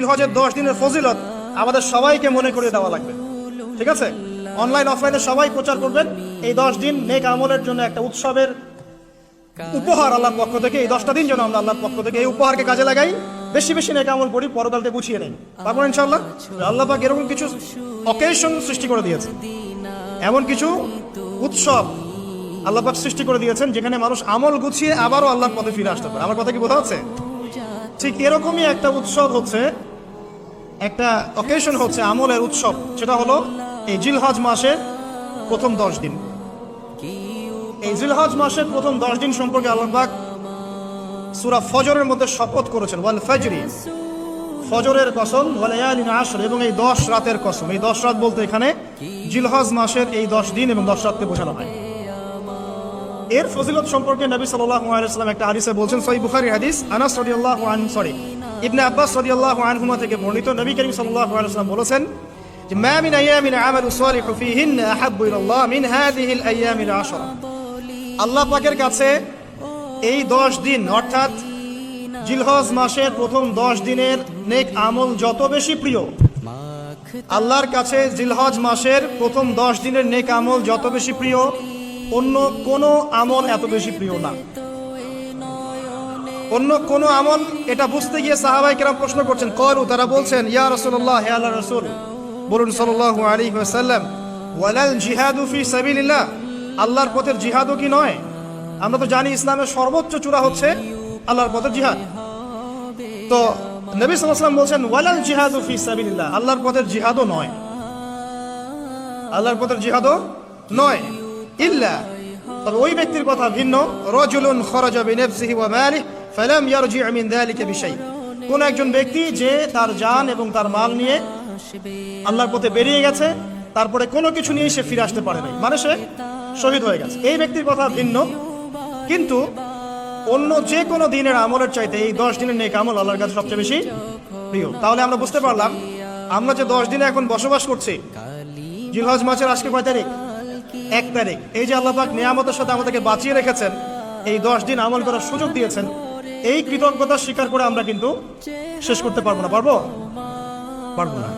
জিলহজের 10 দিনের ফজিলত আমাদের সবাইকে মনে করে দেওয়া লাগবে, ঠিক আছে? অনলাইন অফলাইনে সবাই প্রচার করবেন। এই 10 দিন নেক আমলের জন্য একটা উৎসবের উপহার আল্লাহর পক্ষ থেকে। এই 10টা দিন যেন আমরা আল্লাহর পক্ষ থেকে এই উপহারকে কাজে লাগাই, বেশি বেশি নেক আমল করি, পরকালকে গুছিয়ে নেই। তারপর ইনশাআল্লাহ আল্লাহ পাক এরকম কিছু অকেশন সৃষ্টি করে দিয়েছে, এমন কিছু উৎসব আল্লাহ পাক সৃষ্টি করে দিয়েছেন যেখানে মানুষ আমল গুছিয়ে আবারও আল্লাহর পথে ফিরে আসতে পারে। আমার কথা কি বোঝা যাচ্ছে? ঠিক এরকমই একটা উৎসব হচ্ছে, একটা অকেশন হচ্ছে আমলের উৎসব, সেটা হলো এই জিলহজ মাসের প্রথম 10 দিন। এই জিলহজ মাসের প্রথম 10 দিন সম্পর্কে আল্লাহ পাক সূরা ফজরের মধ্যে শপথ করেছেন, ওয়াল ফাজরি, ফজরের কসম, ওয়া লায়ালিন আশর, এবং এই 10 রাতের কসম। এই 10 রাত বলতে এখানে জিলহজ মাসের এই 10 দিন এবং 10 রাতকে বোঝানো হয়। এর ফজিলত সম্পর্কে নবী সাল্লাল্লাহু আলাইহি ওয়াসাল্লাম একটা হাদিসে বলছেন, সহিহ বুখারী হাদিস, আনাস রাদিয়াল্লাহু আনহু ইবনে আব্বাস রাদিয়াল্লাহু আনহুমা থেকে বর্ণিত, নবী করিম সাল্লাল্লাহু আলাইহি ওয়াসাল্লাম বলেছেন যে মা মিন আইয়ামিন আমালু সালিহু ফীহিন্না আহাব্বু ইলাল্লাহ মিন হাযিহিল আইয়ামিল আশরা। আল্লাহ পাকের কাছে এই 10 দিন অর্থাৎ জিলহজ মাসের প্রথম 10 দিনের নেক আমল যত বেশি প্রিয়, আল্লাহর কাছে জিলহজ মাসের প্রথম 10 দিনের নেক আমল যত বেশি প্রিয়, অন্য কোনো আমল এত বেশি প্রিয় না। অন্য কোন আমল, এটা বুঝতে গিয়ে সাহাবায়ে কেরাম প্রশ্ন করছেন, ক্বালু, তারা বলছেন, ইয়া রাসূলুল্লাহ, হে আল্লাহর রাসূল, বলুন সাল্লাল্লাহু আলাইহি ওয়াসাল্লাম, ওয়ালাল জিহাদু ফি সাবিলিল্লাহ, আল্লাহর পথের জিহাদও কি নয়? আমরা তো জানি ইসলামের সর্বোচ্চ চূড়া হচ্ছে আল্লাহর পথের জিহাদ। তো নবী সাল্লাল্লাহু আলাইহি ওয়াসাল্লাম বলছেন, ওয়ালাল জিহাদু ফি সাবিলিল্লাহ, আল্লাহর পথের জিহাদও নয়, আল্লাহর পথের জিহাদও নয়, ইল্লা, তবে ওই ব্যক্তির কথা ভিন্ন, রাজুলুন খারাজা বিনাফসিহি ওয়া মালিহি ফালাম ইয়ারজি মিন যালিকা বিশাই, কোন একজন ব্যক্তি যে তার জান এবং তার মাল নিয়ে আল্লাহর পথে বেরিয়ে গেছে, তারপরে কোনো কিছু নিয়ে সে ফিরে আসতে পারে নাই, মানে সে শহীদ হয়ে গেছে, এই ব্যক্তির কথা ভিন্ন। কিন্তু অন্য যে কোনো দিনের আমলের চাইতে এই 10 দিনের নেক আমল আল্লাহর কাছে সবচেয়ে বেশি প্রিয়। তাহলে আমরা বুঝতে পারলাম, আমরা যে 10 দিনে এখন বসবাস করছি, জিলহজ মাসের আজকে কয় তারিখ? 1 তারিখ। এই যে আল্লাহ পাক নিয়ামতের সাথে আমাদেরকে বাঁচিয়ে রেখেছেন, এই 10 দিন আমল করার সুযোগ দিয়েছেন, এই কৃতজ্ঞতা স্বীকার করে আমরা কিন্তু শেষ করতে পারবো না, পারবো না।